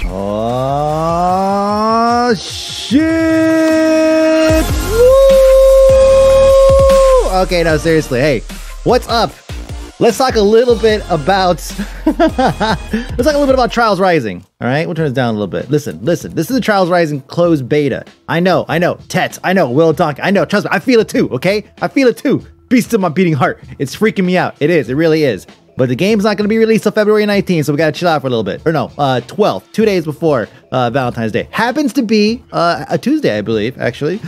Oh, shit! Woo! Okay, no, seriously. Hey, what's up? Let's talk a little bit about Trials Rising. All right, we'll turn this down a little bit. Listen. This is the Trials Rising closed beta. I know. Tets, I know. Will talk. I know. Trust me, I feel it too. Okay, I feel it too. Beast of my beating heart. It's freaking me out. It is. It really is. But the game's not going to be released till February 19th, so we got to chill out for a little bit. Or no, 12th, 2 days before Valentine's Day. Happens to be a Tuesday, I believe, actually.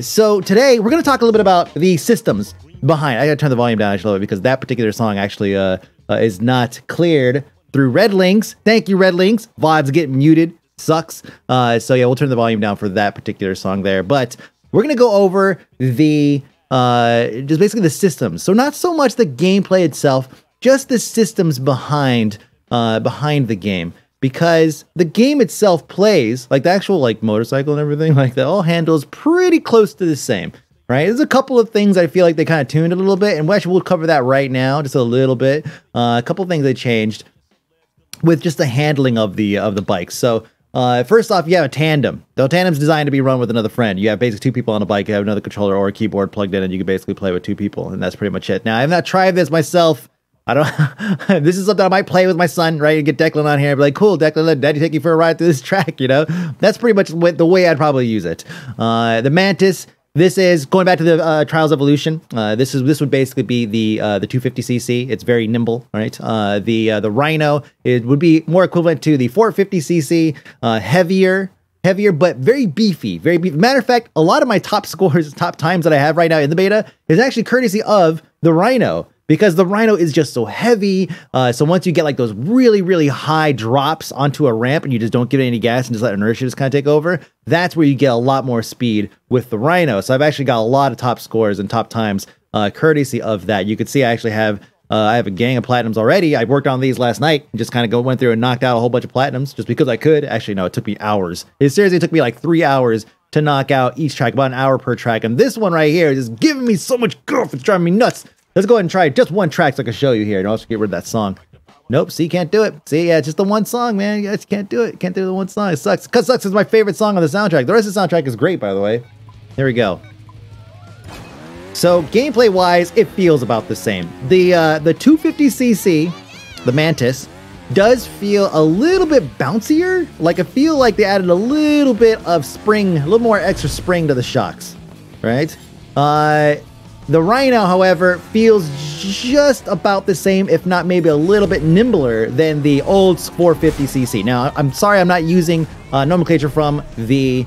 So today, we're going to talk a little bit about the systems behind. I got to turn the volume down actually a little bit because that particular song actually is not cleared through Red Links. Thank you, Red Links. VODs get muted. Sucks. So yeah, we'll turn the volume down for that particular song there. But we're going to go over the just basically the systems. So not so much the gameplay itself, just the systems behind the game, because the game itself plays like the actual like motorcycle and everything like that all handles pretty close to the same, right? There's a couple of things I feel like they kind of tuned a little bit, and we'll cover that right now just a little bit. A couple of things they changed with just the handling of the bikes. So first off, you have a tandem. The tandem's designed to be run with another friend. You have basically two people on a bike, you have another controller or a keyboard plugged in, and you can basically play with two people, and that's pretty much it. Now, I have not tried this myself. I don't. This is something I might play with my son, right? And get Declan on here and be like, "Cool, Declan, let Daddy take you for a ride through this track." You know, that's pretty much the way I'd probably use it. The Mantis. This is going back to the Trials Evolution. This would basically be the 250cc. It's very nimble, right? The Rhino, it would be more equivalent to the 450cc, heavier, but very beefy, very beefy. Matter of fact, a lot of my top scores, top times that I have right now in the beta is actually courtesy of the Rhino, because the Rhino is just so heavy. So once you get like those really, really high drops onto a ramp and you just don't give it any gas and just let inertia just kind of take over, that's where you get a lot more speed with the Rhino. So I've actually got a lot of top scores and top times courtesy of that. You can see I actually have I have a gang of platinums already. I worked on these last night and just kind of went through and knocked out a whole bunch of platinums just because I could. Actually, no, it took me hours. It seriously took me like 3 hours to knock out each track, about an hour per track. And this one right here is just giving me so much goof. It's driving me nuts. Let's go ahead and try just one track so I can show you here and also get rid of that song. Nope, see, can't do it. See, yeah, just the one song, man. You guys can't do it. Can't do the one song. It sucks. Because Sucks is my favorite song on the soundtrack. The rest of the soundtrack is great, by the way. Here we go. So, gameplay-wise, it feels about the same. The 250cc, the Mantis, does feel a little bit bouncier. Like, I feel like they added a little bit of spring, a little more extra spring to the shocks, right? The Rhino, however, feels just about the same, if not maybe a little bit nimbler than the old 450cc. Now, I'm sorry I'm not using nomenclature from the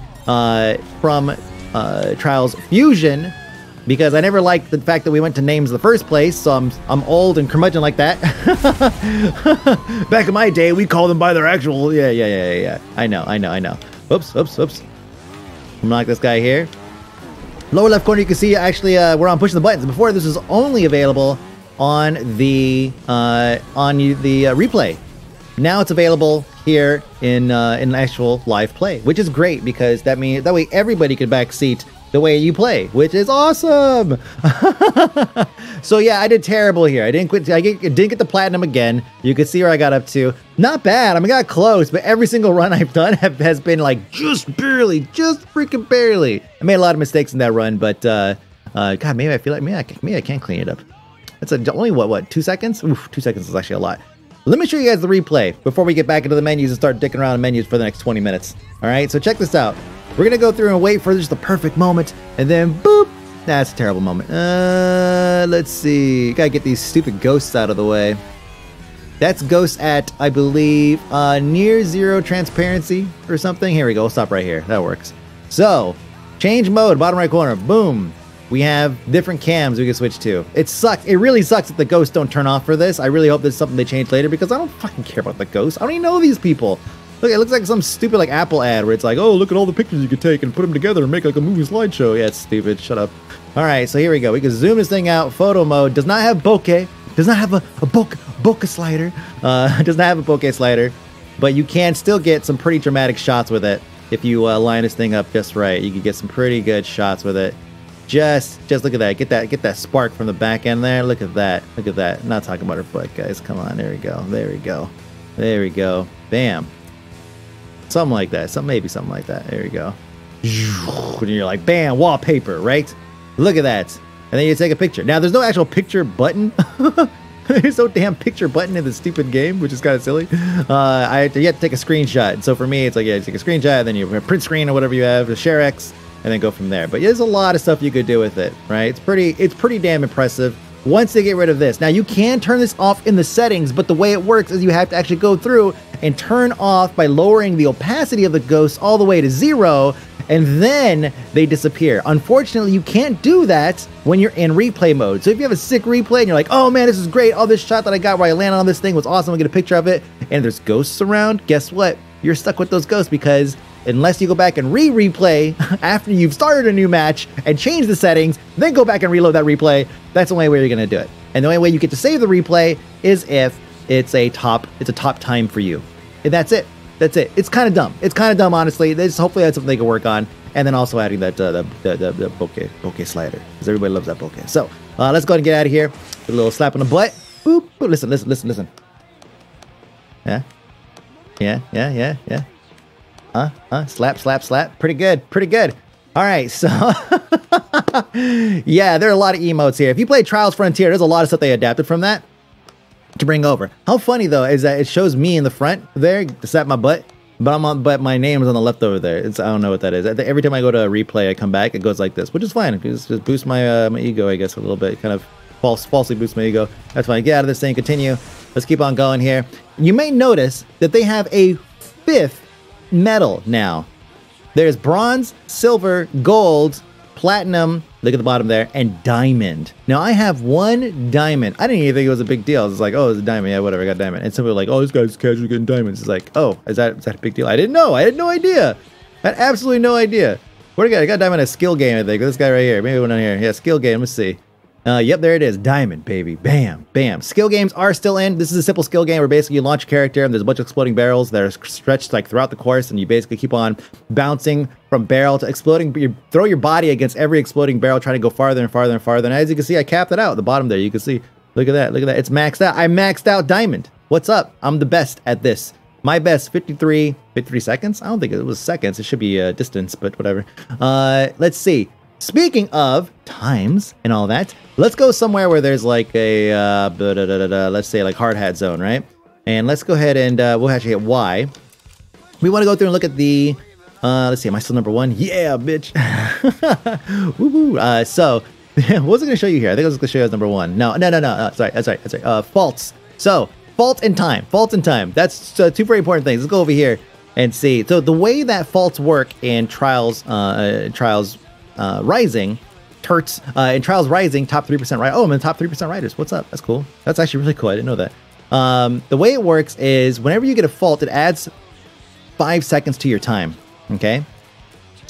Trials Fusion, because I never liked the fact that we went to names in the first place, so I'm old and curmudgeon like that. Back in my day, we called them by their actual... Yeah. I know. Oops. I'm like this guy here. Lower left corner, you can see actually where I'm pushing the buttons. Before, this was only available on the replay. Now it's available here in actual live play, which is great because that way everybody can backseat the way you play, which is awesome. So yeah, I did terrible here. I didn't get the platinum again. You can see where I got up to. Not bad. I mean, I got close, but every single run I've done has been like just freaking barely. I made a lot of mistakes in that run, but God, maybe I feel like maybe I can clean it up. That's only what 2 seconds? Oof, 2 seconds is actually a lot. Let me show you guys the replay before we get back into the menus and start dicking around in menus for the next 20 minutes. All right, so check this out. We're going to go through and wait for just the perfect moment, and then boop. That's a terrible moment. Let's see. Gotta get these stupid ghosts out of the way. That's ghosts at, I believe, near zero transparency or something. Here we go. We'll stop right here. That works. So, change mode, bottom right corner. Boom. We have different cams we can switch to. It sucks. It really sucks that the ghosts don't turn off for this. I really hope this is something they change later because I don't fucking care about the ghosts. I don't even know these people. Look, it looks like some stupid like Apple ad where it's like, oh, look at all the pictures you could take and put them together and make like a movie slideshow. Yeah, it's stupid. Shut up. All right, so here we go. We can zoom this thing out. Photo mode does not have bokeh. Does not have a bokeh slider. Does not have a bokeh slider, but you can still get some pretty dramatic shots with it if you line this thing up just right. You can get some pretty good shots with it. Just look at that. Get that spark from the back end there. Look at that. Look at that. I'm not talking about her butt, guys. Come on. There we go. There we go. There we go. Bam. Something like that. Maybe something like that. There we go. And you're like, bam, wallpaper, right? Look at that. And then you take a picture. Now, there's no actual picture button. There's no damn picture button in the stupid game, which is kind of silly. You have to take a screenshot. And so for me, it's like, yeah, you take a screenshot, and then you print screen or whatever you have, the share X, and then go from there. But yeah, there's a lot of stuff you could do with it, right? It's pretty damn impressive once they get rid of this. Now, you can turn this off in the settings, but the way it works is you have to actually go through and turn off by lowering the opacity of the ghosts all the way to 0, and then they disappear. Unfortunately, you can't do that when you're in replay mode. So if you have a sick replay and you're like, oh man, this is great. Oh, this shot that I got where I landed on this thing was awesome. I'll get a picture of it. And there's ghosts around. Guess what? You're stuck with those ghosts, because unless you go back and replay after you've started a new match and change the settings, then go back and reload that replay, that's the only way you're going to do it. And the only way you get to save the replay is if it's a top time for you. And that's it. That's it. It's kind of dumb. It's kind of dumb, honestly. Hopefully that's something they can work on. And then also adding that the bokeh slider, because everybody loves that bokeh. So let's go ahead and get out of here. A little slap on the butt. Boop. Boop. Listen. Yeah. Slap. Pretty good. All right, so yeah, there are a lot of emotes here. If you play Trials Frontier, there's a lot of stuff they adapted from that to bring over. How funny though is that it shows me in the front there to slap my butt, but my name is on the left over there. I don't know what that is. Every time I go to a replay, I come back, it goes like this, which is fine. It just boosts my my ego, I guess, a little bit. Kind of falsely boosts my ego. That's fine. Get out of this thing. Continue. Let's keep on going here. You may notice that they have a 5th metal now. There's bronze, silver, gold, platinum, look at the bottom there, and diamond. Now I have 1 diamond. I didn't even think it was a big deal. I was like, oh, it's a diamond. Yeah, whatever, I got diamond. And some people were like, oh, this guy's casually getting diamonds. It's like, oh, is that a big deal? I didn't know. I had no idea. I had absolutely no idea. What do I got diamond in a skill game, I think. This guy right here. Maybe one on here. Yeah, skill game. Let's see. Yep, there it is. Diamond, baby. Bam, bam. Skill games are still in. This is a simple skill game where basically you launch a character and there's a bunch of exploding barrels that are stretched like throughout the course, and you basically keep on bouncing from barrel to exploding. You throw your body against every exploding barrel, trying to go farther and farther and farther. And as you can see, I capped it out at the bottom there. You can see. Look at that. Look at that. It's maxed out. I maxed out diamond. What's up? I'm the best at this. My best, 53 seconds? I don't think it was seconds. It should be distance, but whatever. Let's see. Speaking of times and all that, let's go somewhere where there's like a, let's say like hard hat zone, right? And let's go ahead and we'll actually hit Y. We want to go through and look at the, let's see, am I still number 1? Yeah, bitch. Woo-hoo. So, what was I going to show you here? I think I was going to show you as number 1. No, sorry, that's right. Faults. So, fault and time. That's 2 very important things. Let's go over here and see. So, the way that faults work in Trials Rising, in Trials Rising, top 3% right. Oh, I'm in the top 3% writers. What's up? That's cool. That's actually really cool. I didn't know that. The way it works is whenever you get a fault, it adds 5 seconds to your time. Okay.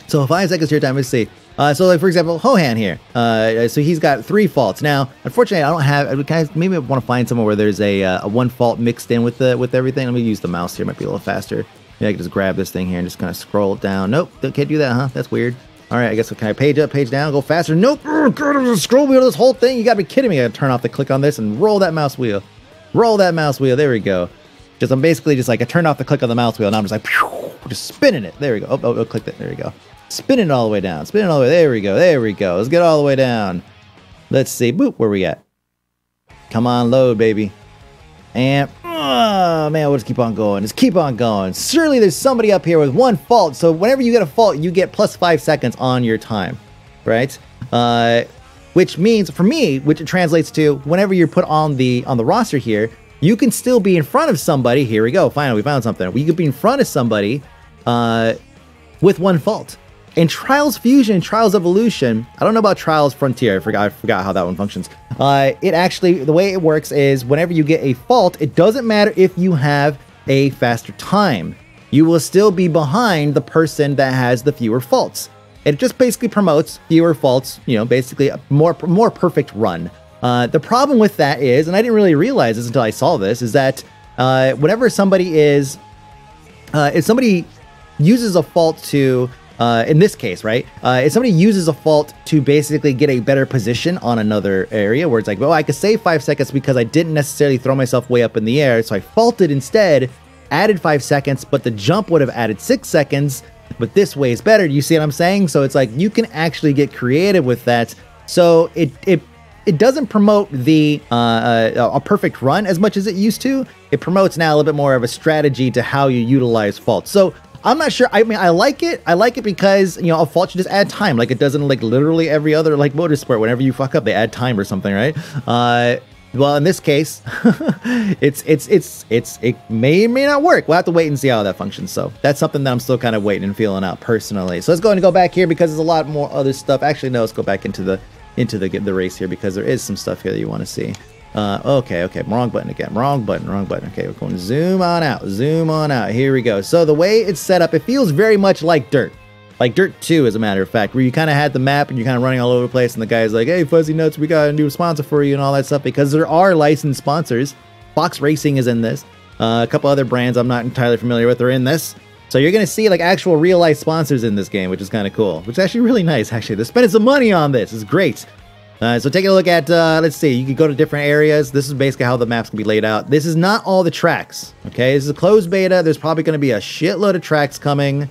So 5 seconds to your time. Let's see. So like for example, Hohan here. So he's got 3 faults. Now, unfortunately, I don't have. Maybe I want to find somewhere where there's a 1 fault mixed in with everything. Let me use the mouse here. Might be a little faster. Maybe I can just grab this thing here and just kind of scroll it down. Nope, can't do that, huh? That's weird. All right, I guess can I page up, page down, go faster? Nope. Oh, God, I'm scroll wheel this whole thing. You gotta be kidding me. I gotta turn off the click on this and roll that mouse wheel. Roll that mouse wheel. There we go. I'm basically just like I turned off the click on the mouse wheel. Now I'm just like just spinning it. There we go. Oh, click that. There we go. Spinning it all the way down. Spinning it all the way. There we go. There we go. Let's get all the way down. Let's see. Boop. Where we at? Come on, load, baby. And oh man, we'll just keep on going. Just keep on going. Surely there's somebody up here with 1 fault. So whenever you get a fault, you get plus 5 seconds on your time, right? Which means for me, which it translates to whenever you're put on the roster here, you can still be in front of somebody. Here we go. Finally, we found something. We could be in front of somebody with 1 fault. In Trials Fusion and Trials Evolution, I don't know about Trials Frontier. I forgot how that one functions. It actually, the way it works is whenever you get a fault, it doesn't matter if you have a faster time. You will still be behind the person that has the fewer faults. It just basically promotes fewer faults, you know, basically a more perfect run. The problem with that is, and I didn't really realize this until I saw this, is that whenever somebody is, if somebody uses a fault to in this case, right? If somebody uses a fault to basically get a better position on another area where it's like, well, I could save 5 seconds because I didn't necessarily throw myself way up in the air. So I faulted instead, added 5 seconds, but the jump would have added 6 seconds. But this way is better. You see what I'm saying? So it's like you can actually get creative with that. So it doesn't promote the a perfect run as much as it used to. It promotes now a little bit more of a strategy to how you utilize faults. So I'm not sure. I mean, I like it. I like it because, you know, a fault should just add time. Like it doesn't like literally every other like motorsport. Whenever you fuck up, they add time or something, right? Well, in this case, it may or may not work. We'll have to wait and see how that functions. So that's something that I'm still kind of waiting and feeling out personally. So let's go ahead and go back here because there's a lot more other stuff. Actually, no, let's go back into the race here because there is some stuff here that you want to see. Okay, wrong button again. Wrong button. Okay, we're going to zoom on out. Here we go. So the way it's set up, it feels very much like Dirt. Like Dirt 2, as a matter of fact, where you kind of had the map and you're kind of running all over the place, and the guy's like, hey, Fuzzy Nuts, we got a new sponsor for you and all that stuff, because there are licensed sponsors. Fox Racing is in this. A couple other brands I'm not entirely familiar with are in this. So you're going to see like actual real-life sponsors in this game, which is kind of cool. Which is actually really nice, actually. They're spending some money on this. It's great. So taking a look at, let's see, you can go to different areas. This is basically how the maps can be laid out. This is not all the tracks, okay? This is a closed beta. There's probably going to be a shitload of tracks coming.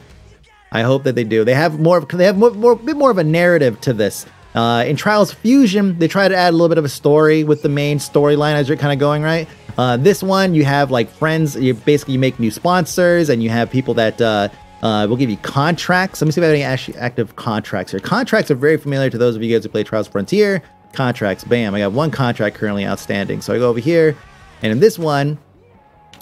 I hope that they do. They have more of a narrative to this. In Trials Fusion, they try to add a little bit of a story with the main storyline as you're kind of going, right? This one, you have like friends. You make new sponsors, and you have people that will give you contracts. Let me see if I have any actually active contracts here. Contracts are very familiar to those of you guys who play Trials Frontier. Contracts, bam. I got one contract currently outstanding. So I go over here, and in this one,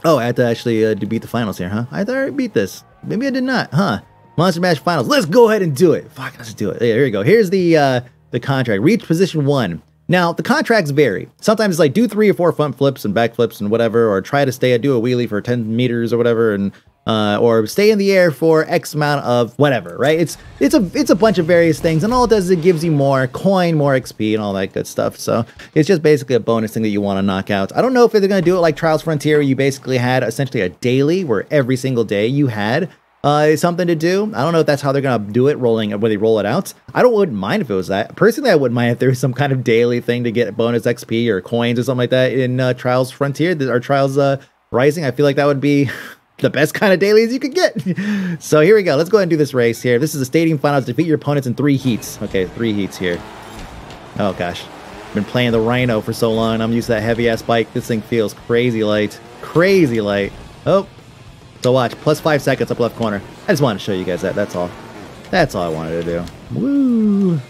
oh, I had to actually to beat the finals here, huh? I thought I already beat this. Maybe I did not, huh? Monster Mash Finals. Let's go ahead and do it. Fuck, let's do it. Yeah, here we go. Here's the contract. Reach position 1. Now, the contracts vary. Sometimes it's like do 3 or 4 front flips and back flips and whatever, or try to do a wheelie for 10 meters or whatever, and or stay in the air for X amount of whatever, right? It's a bunch of various things, and all it does is it gives you more coin, more XP, and all that good stuff. So it's just basically a bonus thing that you want to knock out. I don't know if they're going to do it like Trials Frontier, where you basically had essentially a daily, where every single day you had something to do. I don't know if that's how they're gonna do it, where they roll it out. I wouldn't mind if it was that. Personally, I wouldn't mind if there was some kind of daily thing to get bonus XP or coins or something like that in Trials Frontier or Trials Rising. I feel like that would be the best kind of dailies you could get. So here we go. Let's go ahead and do this race here. This is the Stadium Finals. Defeat your opponents in 3 heats. Okay, 3 heats here. Oh gosh, been playing the Rhino for so long. I'm used to that heavy ass bike. This thing feels crazy light. Crazy light. Oh. So watch, plus 5 seconds up left corner. I just wanted to show you guys that, that's all. That's all I wanted to do. Woo!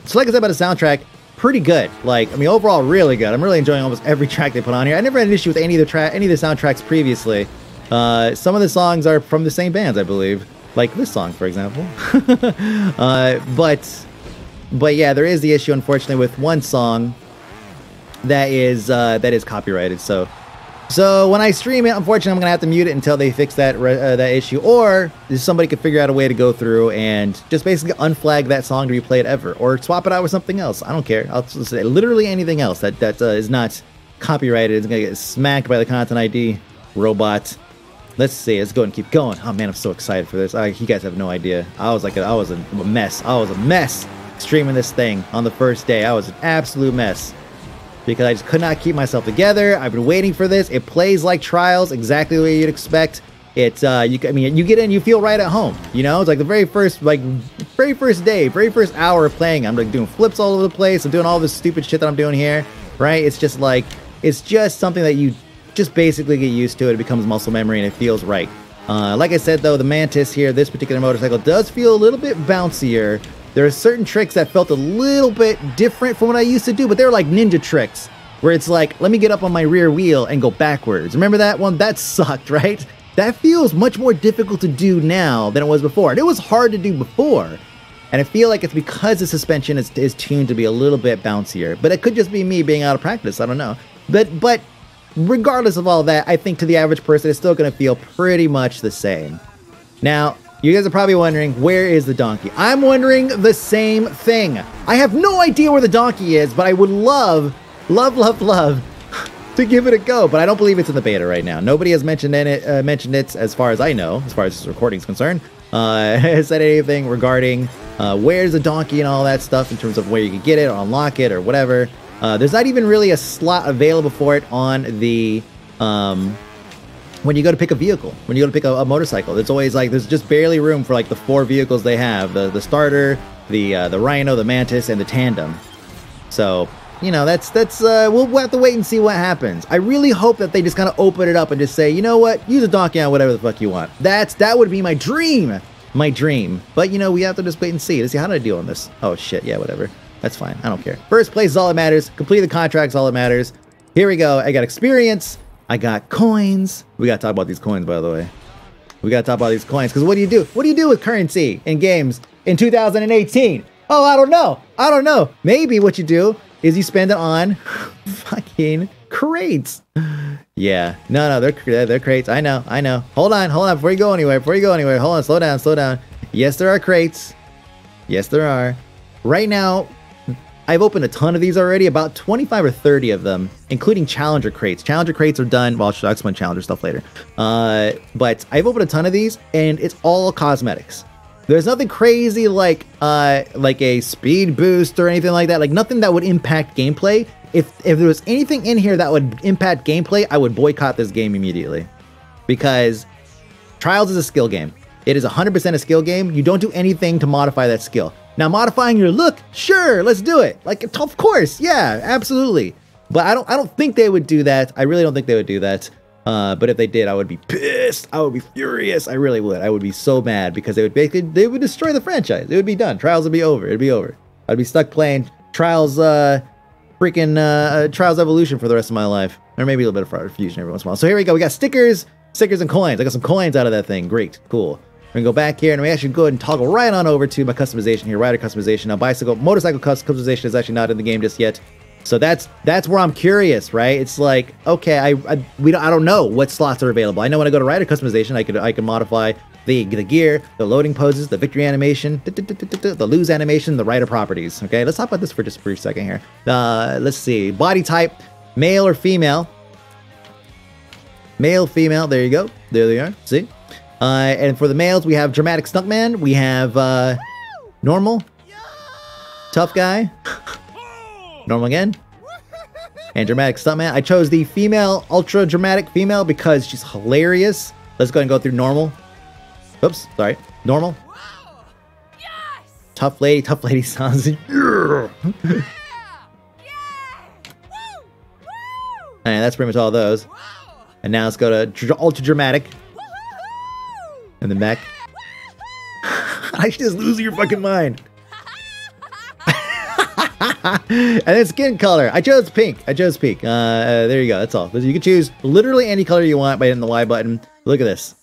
So like I said about the soundtrack, pretty good. Like, I mean, overall, really good. I'm really enjoying almost every track they put on here. I never had an issue with any of the soundtracks previously. Some of the songs are from the same bands, I believe. Like this song, for example. But yeah, there is the issue, unfortunately, with one song that is copyrighted, So when I stream it, unfortunately, I'm going to have to mute it until they fix that issue. Or somebody could figure out a way to go through and just basically unflag that song to be played ever. Or swap it out with something else. I don't care. I'll just say literally anything else that is not copyrighted is going to get smacked by the Content ID robot. Let's see. Let's go and keep going. Oh, man, I'm so excited for this. You guys have no idea. I was a mess. I was a mess streaming this thing on the first day. I was an absolute mess, because I just could not keep myself together. I've been waiting for this. It plays like Trials, exactly the way you'd expect. It's you get in, you feel right at home. You know, it's like the very first day, very first hour of playing. I'm like doing flips all over the place. I'm doing all this stupid shit that I'm doing here, right? It's just something that you just basically get used to. It becomes muscle memory, and it feels right. Like I said, though, the Mantis here, this particular motorcycle, does feel a little bit bouncier. There are certain tricks that felt a little bit different from what I used to do, but they're like ninja tricks, where it's like, let me get up on my rear wheel and go backwards. Remember that one? That sucked, right? That feels much more difficult to do now than it was before. And it was hard to do before. And I feel like it's because the suspension is tuned to be a little bit bouncier. But it could just be me being out of practice. I don't know. But regardless of all that, I think to the average person, it's still going to feel pretty much the same. Now, you guys are probably wondering, where is the donkey? I'm wondering the same thing. I have no idea where the donkey is, but I would love to to give it a go, but I don't believe it's in the beta right now. Nobody has mentioned it as far as I know, as far as this recording is concerned. Has said anything regarding where's the donkey and all that stuff in terms of where you can get it or unlock it or whatever. There's not even really a slot available for it on the when you go to pick a vehicle, when you go to pick a motorcycle. There's always like there's just barely room for like the 4 vehicles they have: the starter, the Rhino, the Mantis, and the Tandem. So, you know, that's we'll have to wait and see what happens. I really hope that they just kind of open it up and just say, you know what, use a donkey on whatever the fuck you want. That would be my dream. My dream. But, you know, we have to just wait and see. Let's see, how did I deal on this? Oh, shit, yeah, whatever. That's fine. I don't care. First place is all that matters. Complete the contract's all that matters. Here we go. I got experience. I got coins. We got to talk about these coins, by the way. We got to talk about these coins, because what do you do? What do you do with currency in games in 2018? Oh, I don't know. I don't know. Maybe what you do is you spend it on fucking crates. Yeah. No, they're crates. I know. Hold on. Before you go anywhere. Hold on. Slow down. Yes, there are crates. Yes, there are. Right now, I've opened a ton of these already, about 25 or 30 of them, including challenger crates. Challenger crates are done. Well, I'll explain challenger stuff later. But I've opened a ton of these, and it's all cosmetics. There's nothing crazy like a speed boost or anything like that. Like nothing that would impact gameplay. If there was anything in here that would impact gameplay, I would boycott this game immediately. Because Trials is a skill game. It is 100% a skill game. You don't do anything to modify that skill. Now, modifying your look, sure, let's do it. Like, of course, yeah, absolutely. But I don't think they would do that. I really don't think they would do that. But if they did, I would be pissed. I would be furious. I really would. I would be so mad because they would destroy the franchise. It would be done. Trials would be over. It'd be over. I'd be stuck playing Trials, Trials Evolution for the rest of my life, or maybe a little bit of Fraud Fusion every once in a while. So here we go. We got stickers and coins. I got some coins out of that thing. Great, cool. We're gonna go back here and we actually go ahead and toggle right on over to my customization here, rider customization. Now, motorcycle customization is actually not in the game just yet. So that's where I'm curious, right? It's like, okay, I don't know what slots are available. I know when I go to rider customization, I can modify the gear, the loading poses, the victory animation, the lose animation, the rider properties. Okay, let's talk about this for just a brief second here. Let's see, body type, male or female. Male, female. There you go. There they are. See. And for the males, we have dramatic stuntman. We have normal, tough guy. Normal again. And dramatic stuntman. I chose the female, ultra dramatic female because she's hilarious. Let's go ahead and go through normal. Oops, sorry. Normal. Yes! Tough lady sounds. And that's pretty much all of those. And now let's go to ultra dramatic. And then back. I should just lose your fucking mind. And then skin color. I chose pink. There you go. That's all. You can choose literally any color you want by hitting the Y button. Look at this.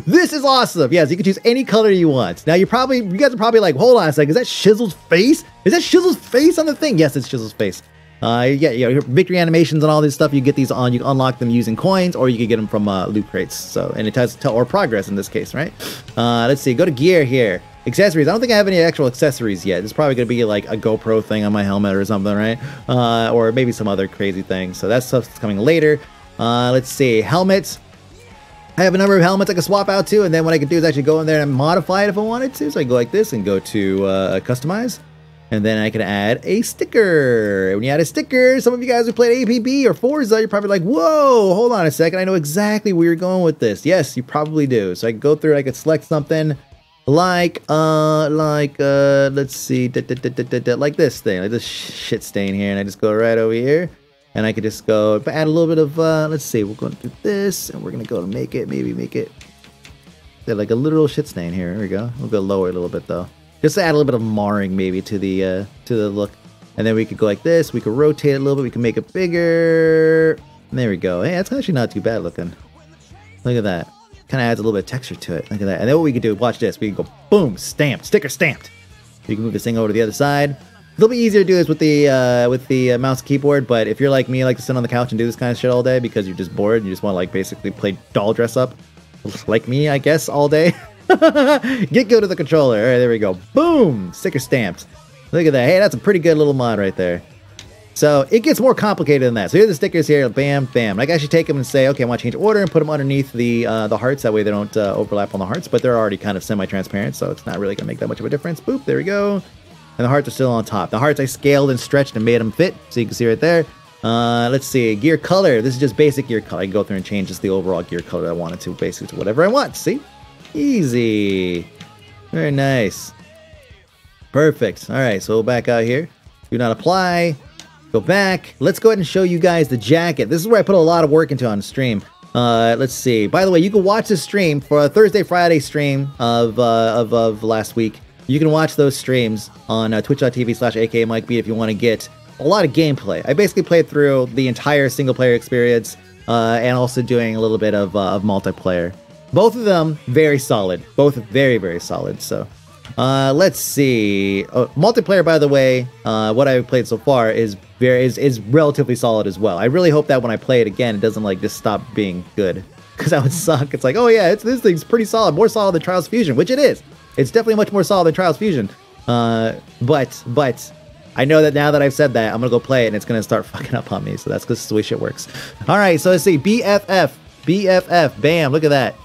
This is awesome. Yes, you can choose any color you want. Now you guys are probably like, hold on a second. Is that Shizzle's face? Is that Shizzle's face on the thing? Yes, it's Shizzle's face. Yeah, victory animations and all this stuff. You get these on. You can unlock them using coins, or you can get them from loot crates. So, and it has or progress in this case, right? Let's see. Go to gear here. Accessories. I don't think I have any actual accessories yet. It's probably going to be like a GoPro thing on my helmet or something, right? Or maybe some other crazy thing. So that stuff's coming later. Let's see. Helmets. I have a number of helmets I can swap out to, and then what I can do is actually go in there and modify it if I wanted to. So I can go like this and go to customize. And then I can add a sticker. When you add a sticker, some of you guys who played APB or Forza, you're probably like, whoa, hold on a second. I know exactly where you're going with this. Yes, you probably do. So I can go through, I could select something like let's see, like this thing, like this shit stain here. And I just go right over here. And I could just go add a little bit of, let's see, we're going to do this. And we're going to go to maybe make it like a literal shit stain here. There we go. We'll go lower a little bit though. Just to add a little bit of marring maybe to the look. And then we could go like this. We could rotate it a little bit. We can make it bigger. There we go. Hey, that's actually not too bad looking. Look at that. Kind of adds a little bit of texture to it. Look at that. And then what we could do, watch this. We can go boom, stamped, sticker stamped. You can move this thing over to the other side. A little bit easier to do this with the mouse and keyboard. But if you're like me, like to sit on the couch and do this kind of shit all day because you're just bored and you just want to like basically play doll dress up, like me, I guess, all day. Go to the controller. All right, there we go. Boom! Sticker stamped. Look at that. Hey, that's a pretty good little mod right there. So it gets more complicated than that. So here's the stickers here, bam, bam. I can actually take them and say, okay, I want to change order and put them underneath the hearts. That way they don't overlap on the hearts, but they're already kind of semi-transparent, so it's not really gonna make that much of a difference. Boop, there we go. And the hearts are still on top. The hearts I scaled and stretched and made them fit, so you can see right there. Let's see, gear color. This is just basic gear color. I can go through and change just the overall gear color that I wanted to, basically to whatever I want. See? Easy. Very nice. Perfect. All right, so we'll back out here. Do not apply. Go back. Let's go ahead and show you guys the jacket. This is where I put a lot of work into on the stream. Let's see. By the way, you can watch the stream for a Thursday, Friday stream of last week. You can watch those streams on twitch.tv/AKMikeB if you want to get a lot of gameplay. I basically played through the entire single player experience and also doing a little bit of multiplayer. Both of them very solid. Both very, very solid. So let's see. Multiplayer, by the way, what I've played so far is relatively solid as well. I really hope that when I play it again, it doesn't like just stop being good, because that would suck. It's like, oh yeah, this thing's pretty solid, more solid than Trials Fusion, which it is. It's definitely much more solid than Trials Fusion. But I know that now that I've said that, I'm gonna go play it and it's gonna start fucking up on me. So that's because the way shit works. All right, so let's see. BFF, bam! Look at that.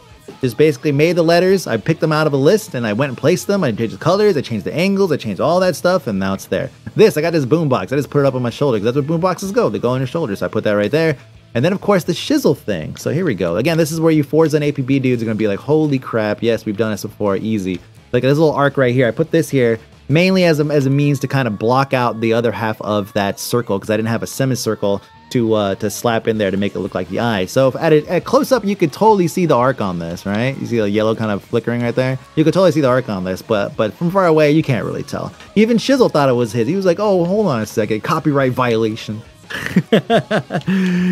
Just basically made the letters. I picked them out of a list and I went and placed them. I changed the colors, I changed the angles, I changed all that stuff, and now it's there. I got this boombox. I just put it up on my shoulder because that's where boomboxes go. They go on your shoulder. So I put that right there. And then, of course, the shizzle thing. So here we go. Again, this is where you Forza and APB dudes are going to be like, holy crap, yes, we've done this before, easy. Like this little arc right here. I put this here mainly as a means to kind of block out the other half of that circle because I didn't have a semicircle to slap in there to make it look like the eye. So if at close up, you could totally see the arc on this, right? You see the yellow kind of flickering right there? You could totally see the arc on this, but from far away, you can't really tell. Even Shizzle thought it was his. He was like, oh, hold on a second, copyright violation.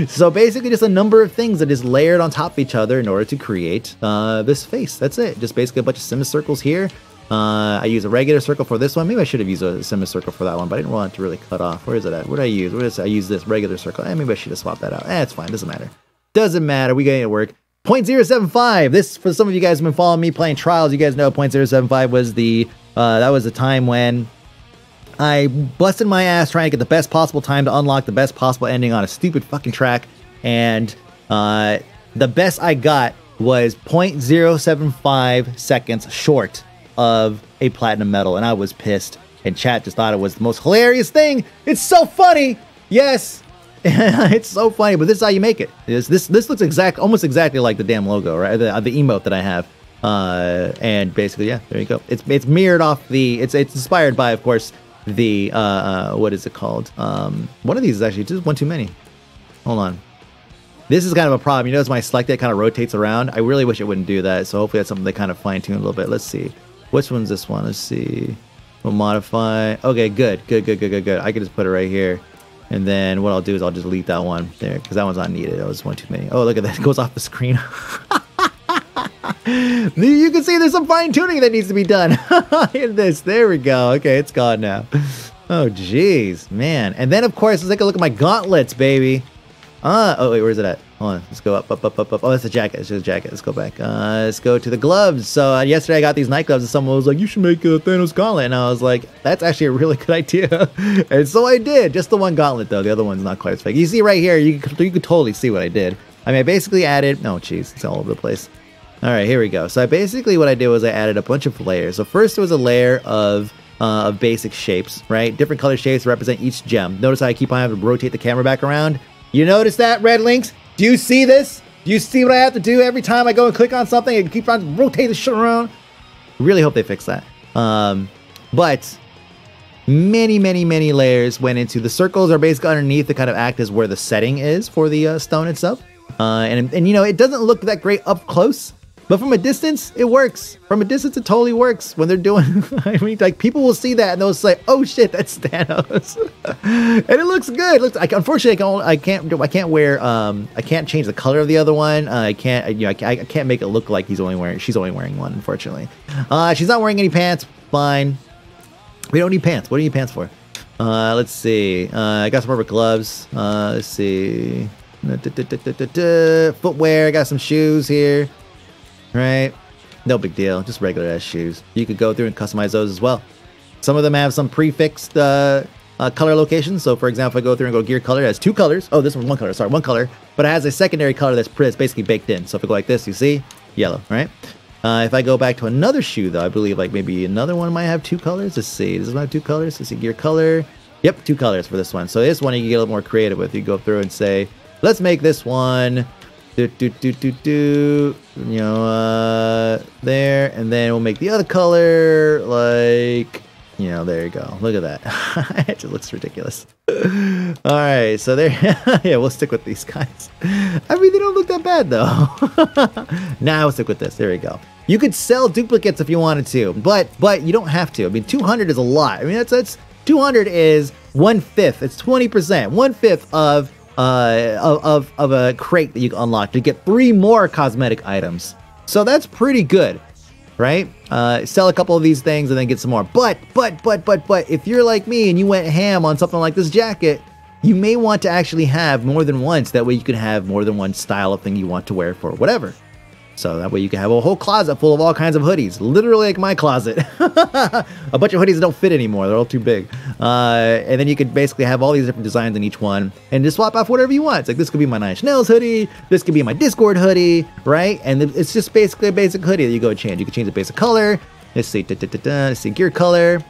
So basically just a number of things that is layered on top of each other in order to create this face. That's it. Just basically a bunch of semicircles here. I use a regular circle for this one. Maybe I should have used a semicircle for that one, but I didn't want it to really cut off. Where is it at? What did I use? I use this regular circle. Maybe I should have swapped that out. It's fine. Doesn't matter. Doesn't matter. We getting it work. 0.075. This, for some of you guys who've been following me playing Trials, you guys know 0.075 was that was the time when I busted my ass trying to get the best possible time to unlock the best possible ending on a stupid fucking track, and the best I got was 0.075 seconds short of a platinum medal, and I was pissed, and chat just thought it was the most hilarious thing. It's so funny. Yes. It's so funny, but this is how you make it. This looks almost exactly like the damn logo, right? The emote that I have. And basically, yeah, there you go. It's mirrored off it's inspired by, of course, the what is it called? One of these is actually just one too many. Hold on. This is kind of a problem. You notice my select it kind of rotates around. I really wish it wouldn't do that. So hopefully that's something they kind of fine tune a little bit. Let's see. Which one's this one? Let's see. We'll modify. Okay, good. I can just put it right here. And then what I'll do is I'll just delete that one there because that one's not needed. That was one too many. Oh, look at that. It goes off the screen. You can see there's some fine tuning that needs to be done in this. There we go. Okay, it's gone now. Oh, jeez, man. And then, of course, let's take a look at my gauntlets, baby. Oh, wait, where's it at? Hold on, let's go up. Oh, that's a jacket. It's just a jacket. Let's go back. Let's go to the gloves. So yesterday I got these night gloves and someone was like, you should make a Thanos gauntlet. And I was like, that's actually a really good idea. And so I did. Just the one gauntlet, though. The other one's not quite as fake. You see right here, you could totally see what I did. I mean, I basically added... Oh, jeez. It's all over the place. All right, here we go. So basically what I did was I added a bunch of layers. So first there was a layer of basic shapes, right? Different color shapes represent each gem. Notice how I keep on having to rotate the camera back around? You notice that, Red Links? Do you see this? Do you see what I have to do every time I go and click on something and keep on rotating the shit around? Really hope they fix that. But many layers went into the circles are basically underneath to kind of act as where the setting is for the stone itself. And you know, it doesn't look that great up close, but from a distance, it works. From a distance, it totally works when they're doing, I mean, like people will see that and they'll say, oh shit, that's Thanos. And it looks good. Unfortunately, I can't change the color of the other one. I can't make it look like she's only wearing one, unfortunately. She's not wearing any pants. Fine. We don't need pants. What do you need pants for? Let's see. I got some rubber gloves. Let's see. Footwear. I got some shoes here. Right? No big deal. Just regular ass shoes. You could go through and customize those as well. Some of them have some prefixed color locations. So for example, if I go through and go gear color, it has 2 colors. Oh, this one's 1 color, sorry, 1 color. But it has a secondary color that's basically baked in. So if I go like this, you see, yellow, right? If I go back to another shoe though, I believe like maybe another one might have 2 colors. Let's see, does it have 2 colors? Let's see, gear color. Yep, 2 colors for this one. So this one you can get a little more creative with. You go through and say, let's make this one, you know, there, and then we'll make the other color like, you know, there you go. Look at that. It just looks ridiculous. All right, so there, yeah, we'll stick with these guys. I mean, they don't look that bad though. Now we'll stick with this. There we go. You could sell duplicates if you wanted to, but you don't have to. I mean, 200 is a lot. I mean, that's 200 is 1/5. It's 20%. 1/5 of a crate that you can unlock to get 3 more cosmetic items. So that's pretty good, right? Sell a couple of these things and then get some more. But if you're like me and you went ham on something like this jacket, you may want to actually have more than once. That way you can have more than one style of thing you want to wear for whatever. So that way you can have a whole closet full of all kinds of hoodies. Literally like my closet. A bunch of hoodies that don't fit anymore. They're all too big. And then you could basically have all these different designs in each one and just swap off whatever you want. It's like, this could be my Nine Inch Nails hoodie. This could be my Discord hoodie, right? And it's just basically a basic hoodie that you go change. You can change the basic color. Let's see, let's see, gear color.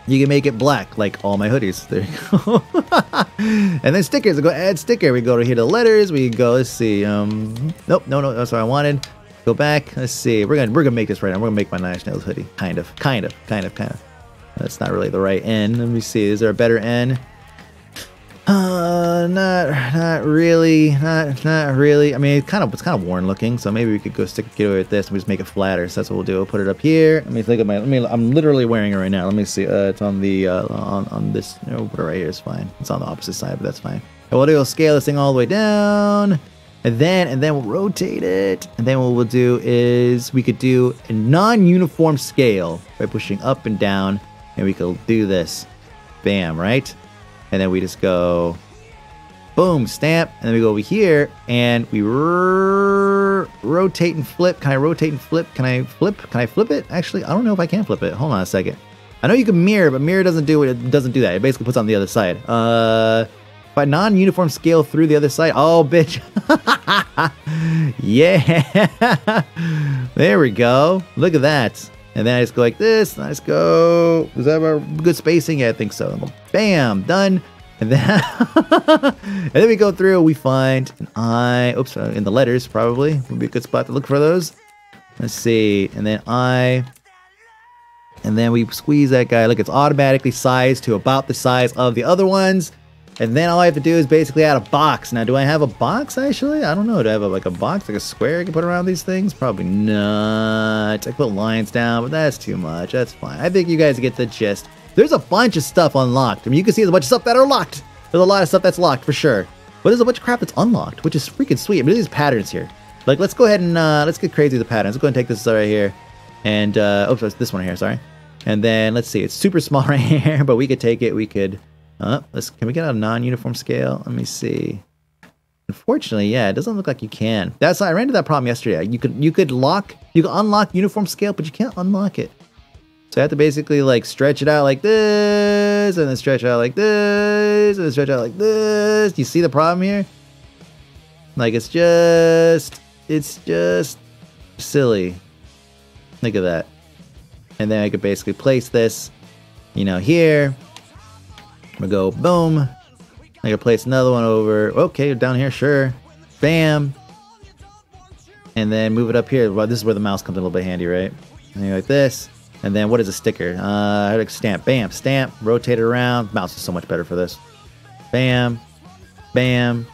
You can make it black, like all my hoodies. There you go. And then stickers. We'll go add sticker. We go to here to letters. We go, let's see. Nope, no, that's what I wanted. Go back. Let's see. We're gonna make this right now. We're gonna make my Nine Inch Nails hoodie. Kind of. That's not really the right N. Let me see. Is there a better N? Not really. Not really. I mean, it's kind of worn looking. So maybe we could get away with this and we just make it flatter. So that's what we'll do. We'll put it up here. Let me think of I'm literally wearing it right now. Let me see. It's on the on this. We'll put it right here. It's fine. It's on the opposite side, but that's fine. And we'll do. We'll scale this thing all the way down, and then we'll rotate it. And then what we'll do is we could do a non-uniform scale by pushing up and down, and we could do this. Bam, right? And then we just go, boom, stamp, and then we go over here, and we rotate and flip. Can I rotate and flip? Can I flip it? Actually, I don't know if I can flip it. Hold on a second. I know you can mirror, but mirror doesn't do it. It doesn't do that. It basically puts on the other side. By non-uniform scale through the other side. Oh, bitch. Yeah. There we go. Look at that. And then I just go like this. And I just go. Does that have a good spacing? Yeah, I think so. Bam, done. And then, and then we go through. We find an I. Oops, in the letters probably would be a good spot to look for those. Let's see. And then I. And then we squeeze that guy. Look, it's automatically sized to about the size of the other ones. And then all I have to do is basically add a box. Now, do I have a box, actually? I don't know. Do I have like a box, like a square I can put around these things? Probably not. I put lines down, but that's too much. That's fine. I think you guys get the gist. There's a bunch of stuff unlocked. I mean, you can see there's a bunch of stuff that are locked. There's a lot of stuff that's locked, for sure. But there's a bunch of crap that's unlocked, which is freaking sweet. I mean, these patterns here. Like, let's go ahead and let's get crazy with the patterns. Let's go ahead and take this right here. And, oops, this one here, sorry. And then, let's see. It's super small right here, but we could take it. We could... can we get a non-uniform scale? Let me see. Unfortunately, yeah, it doesn't look like you can. I ran into that problem yesterday. You could unlock uniform scale, but you can't unlock it. So I have to basically like stretch it out like this, and then stretch it out like this, and then stretch it out like this. You see the problem here? Like it's just silly. Look at that. And then I could basically place this, you know, here. I'm gonna go boom. I can place another one over. Okay, down here, sure. Bam. And then move it up here. Well, this is where the mouse comes in a little bit handy, right? And you like this. And then what is a sticker? I like stamp. Bam, stamp. Rotate it around. Mouse is so much better for this. Bam, bam,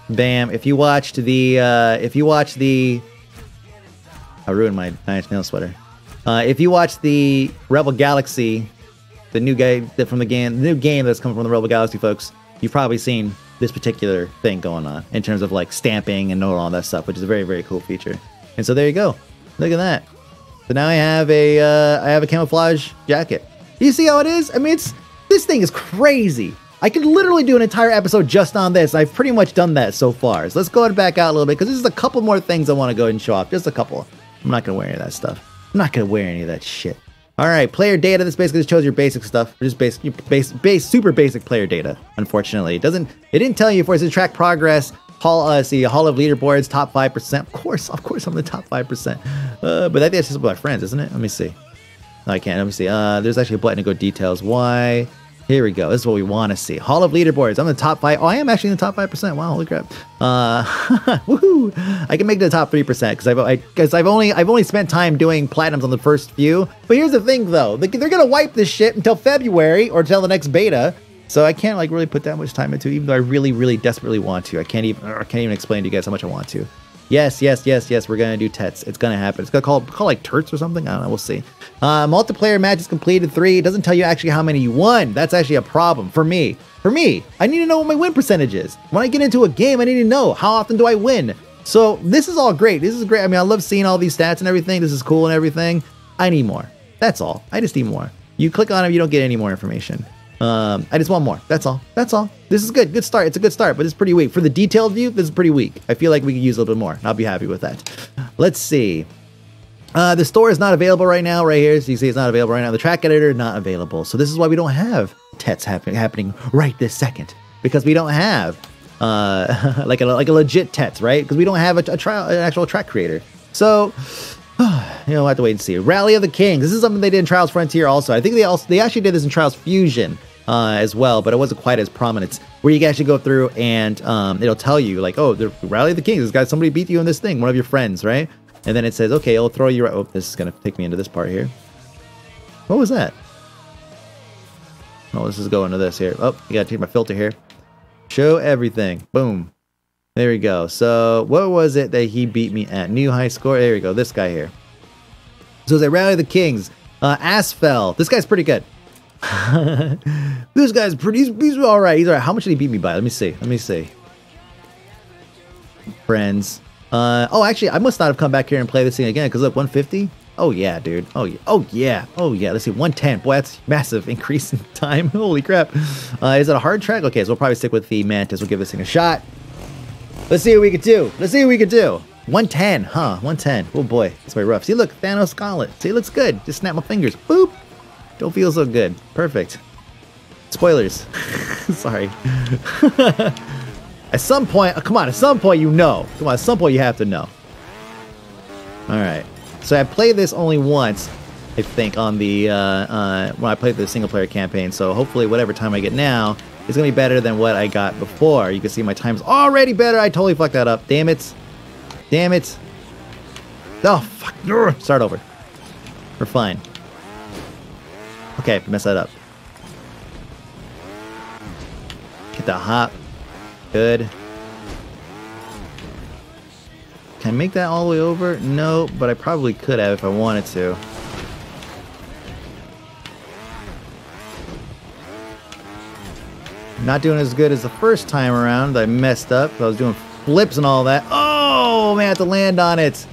bam. If you watched the, I ruined my Nine Inch Nails sweater. If you watch the Rebel Galaxy. The new game from the new game that's coming from the Rebel Galaxy folks, you've probably seen this particular thing going on in terms of like stamping and all that stuff, which is a very, very cool feature. And so there you go. Look at that. So now I have a camouflage jacket. You see how it is? I mean, this thing is crazy. I could literally do an entire episode just on this. I've pretty much done that so far. So let's go ahead and back out a little bit because there's a couple more things I want to go ahead and show off. Just a couple. I'm not gonna wear any of that stuff. I'm not gonna wear any of that shit. All right, player data. This basically just shows your basic stuff, just super basic player data. Unfortunately, it didn't tell you if it's track progress. Hall of leaderboards, top 5%. Of course, I'm the top 5%. But I think that's just with my friends, isn't it? Let me see. No, I can't. Let me see. There's actually a button to go details. Why? Here we go. This is what we want to see. Hall of leaderboards. I'm in the top 5. Oh, I am actually in the top 5%. Wow, holy crap. Woohoo! I can make it the top 3% because I've only spent time doing platinums on the first few. But here's the thing, though. They're gonna wipe this shit until February or until the next beta. So I can't like really put that much time into it, even though I really, really desperately want to. I can't even explain to you guys how much I want to. Yes, we're gonna do Tets. It's gonna happen. It's gonna call like Turts or something. I don't know. We'll see. Multiplayer matches completed 3. It doesn't tell you actually how many you won. That's actually a problem for me. I need to know what my win percentage is. When I get into a game, I need to know how often do I win. So this is all great. This is great. I mean, I love seeing all these stats and everything. This is cool and everything. I need more. That's all. I just need more. You click on them, you don't get any more information. I just want more. That's all. This is good. Good start. It's a good start, but it's pretty weak. For the detailed view, this is pretty weak. I feel like we could use a little bit more, and I'll be happy with that. Let's see. The store is not available right now. Right here, so you see it's not available right now. The track editor not available. So this is why we don't have Tets happening right this second, because we don't have like a legit Tets, right? Because we don't have an actual track creator. So we'll have to wait and see. Rally of the Kings. This is something they did in Trials Frontier also. I think they actually did this in Trials Fusion as well, but it wasn't quite as prominent. Where you can actually go through and it'll tell you like, oh, the Rally of the Kings. This guy, somebody beat you in this thing, one of your friends, right? And then it says, okay, it'll throw you right. Oh, this is gonna take me into this part here. What was that? Oh, this is going to this here. Oh, you gotta take my filter here. Show everything. Boom. There we go. So what was it that he beat me at? New high score. There we go. This guy here. So it's a Rally of the Kings. Asfel. This guy's pretty good. This guy's pretty. He's all right. He's all right. How much did he beat me by? Let me see. Friends. Oh, actually, I must not have come back here and play this thing again because look, 150. Oh yeah, dude. Oh yeah. Let's see, 110. Boy, that's massive increase in time. Holy crap. Is it a hard track? Okay, so we'll probably stick with the Mantis. We'll give this thing a shot. Let's see what we could do. 110, huh? 110. Oh boy, that's very rough. See, look, Thanos Gauntlet. See, it looks good. Just snap my fingers. Boop. Don't feel so good. Perfect. Spoilers. Sorry. At some point, come on, at some point you know. Come on, at some point you have to know. Alright. So I played this only once, I think, on the, when I played the single player campaign. So hopefully whatever time I get now is going to be better than what I got before. You can see my time's already better. I totally fucked that up. Damn it. Oh, fuck. Start over. We're fine. Okay, mess that up. Get the hop. Good. Can I make that all the way over? No, but I probably could have if I wanted to. Not doing as good as the first time around. I messed up. I was doing flips and all that. Oh, man, I have to land on it.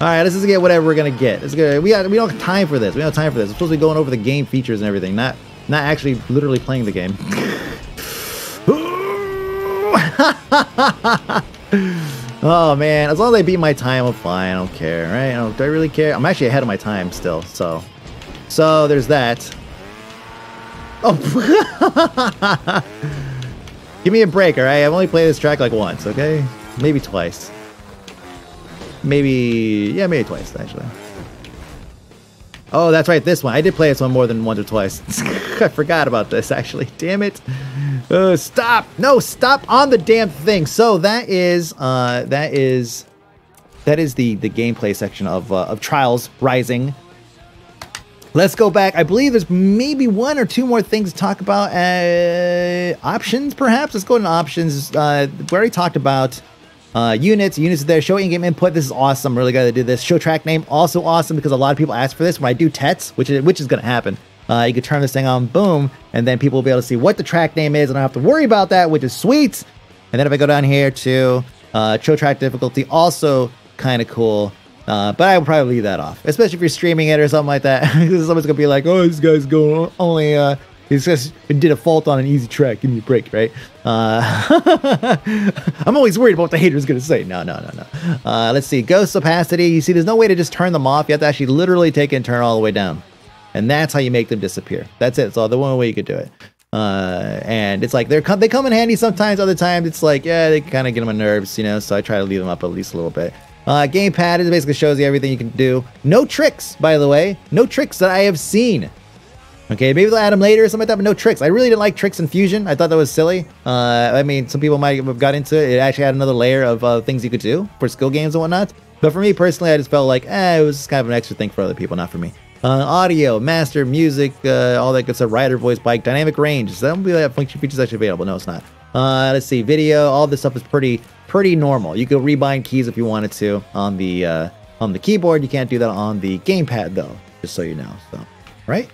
All right, let's just get whatever we're gonna get. It's good. We don't have time for this. We don't have time for this. We're supposed to be going over the game features and everything, not actually literally playing the game. Oh man, as long as I beat my time, I'm fine. I don't care, right? Do I really care? I'm actually ahead of my time still, so there's that. Oh, give me a break, all right? I've only played this track like once, okay? Maybe twice. Maybe twice actually. Oh, that's right, this one. I did play this one more than once or twice. I forgot about this actually. Damn it. Stop! No, stop on the damn thing. So that is the gameplay section of Trials Rising. Let's go back. I believe there's maybe 1 or 2 more things to talk about. Options, perhaps. Let's go into options. We already talked about units. Units are there. Show in-game input. This is awesome. I'm really glad to do this. Show track name. Also awesome because a lot of people ask for this when I do Tets, which is going to happen. You can turn this thing on, boom, and then people will be able to see what the track name is, and I don't have to worry about that, which is sweet. And then if I go down here to show track difficulty, also kind of cool. But I would probably leave that off, especially if you're streaming it or something like that. Someone's gonna be like, "Oh, this guy's going only he just did a fault on an easy track. Give me a break, right?" I'm always worried about what the hater's gonna say. No. Let's see, ghost opacity. You see, there's no way to just turn them off. You have to actually literally take it and turn it all the way down. And that's how you make them disappear. That's it. It's all the one way you could do it. And it's like they come in handy sometimes. Other times it's like, yeah, they kind of get on my nerves, you know. So I try to leave them up at least a little bit. Gamepad, it basically shows you everything you can do. No tricks, by the way. No tricks that I have seen. Okay, maybe they'll add them later or something like that, but no tricks. I really didn't like tricks in Fusion. I thought that was silly. I mean, some people might have got into it. It actually had another layer of things you could do for skill games and whatnot. But for me personally, I just felt like, it was kind of an extra thing for other people, not for me. Audio, master, music, all that good stuff. Rider voice, bike, dynamic range. So that would be that function features actually available. No, it's not. Let's see, video. All this stuff is pretty normal. You could rebind keys if you wanted to on the keyboard. You can't do that on the gamepad though, just so you know. So, right?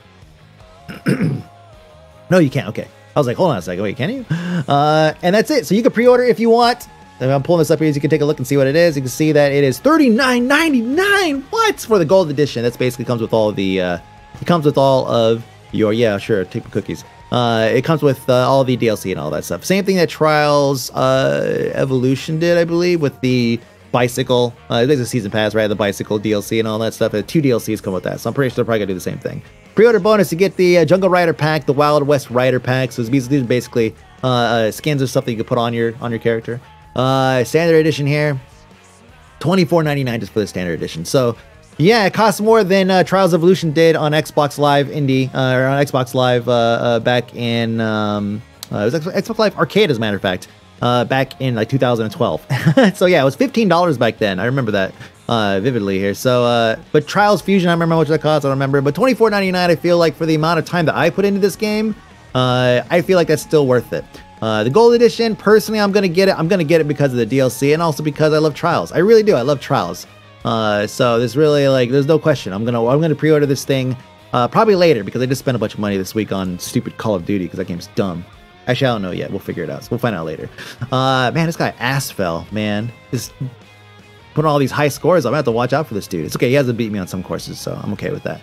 No, you can't. Okay. I was like, hold on a second. Wait, can you? And that's it. So you can pre-order if you want. And I'm pulling this up here so you can take a look and see what it is. You can see that it is $39.99. What? For the gold edition. That's basically comes with all the, it comes with all of your, yeah, sure, take the cookies. It comes with all the DLC and all that stuff. Same thing that Trials Evolution did, I believe, with the bicycle. There's a season pass, right? The bicycle DLC and all that stuff. 2 DLCs come with that. So I'm pretty sure they're probably going to do the same thing. Pre-order bonus, you get the Jungle Rider pack, the Wild West Rider pack. So these are basically skins or stuff that you can put on your character. Standard edition here, $24.99 just for the standard edition. So yeah, it costs more than Trials Evolution did on Xbox Live Indie, or on Xbox Live back in, it was Xbox Live Arcade, as a matter of fact, back in like 2012. So yeah, it was $15 back then. I remember that vividly here. So, but Trials Fusion, I remember how much that cost. I don't remember, but $24.99, I feel like for the amount of time that I put into this game, I feel like that's still worth it. The gold edition, personally, I'm gonna get it. I'm gonna get it because of the DLC and also because I love Trials. I really do. I love Trials. So there's really like, there's no question. I'm gonna pre-order this thing probably later because I just spent a bunch of money this week on stupid Call of Duty because that game's dumb. Actually, I don't know yet. We'll figure it out. So we'll find out later. Man, this guy Asfell, man, just putting all these high scores. I'm gonna have to watch out for this dude. It's okay. He hasn't beat me on some courses, so I'm okay with that.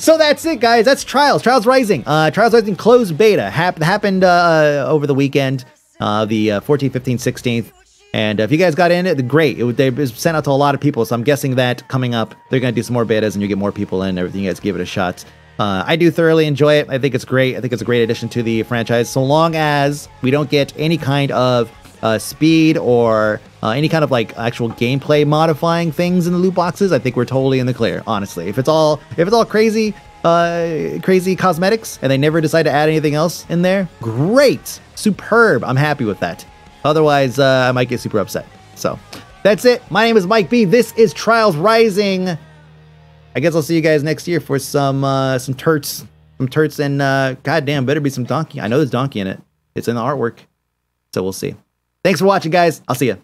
So that's it, guys. That's Trials Rising. Trials Rising closed beta happened over the weekend, the 14th, 15th, 16th. And if you guys got in it, great. They was sent out to a lot of people, so I'm guessing that coming up, they're gonna do some more betas and you get more people in and everything. You guys give it a shot. I do thoroughly enjoy it. I think it's great. I think it's a great addition to the franchise, so long as we don't get any kind of speed or any kind of like actual gameplay modifying things in the loot boxes. I think we're totally in the clear, honestly. If it's all crazy cosmetics and they never decide to add anything else in there, great, superb. I'm happy with that. Otherwise, I might get super upset. So that's it. My name is Mike B. This is Trials Rising. I guess I'll see you guys next year for some turts, and goddamn, better be some donkey. I know there's donkey in it. It's in the artwork, so we'll see. Thanks for watching, guys. I'll see you.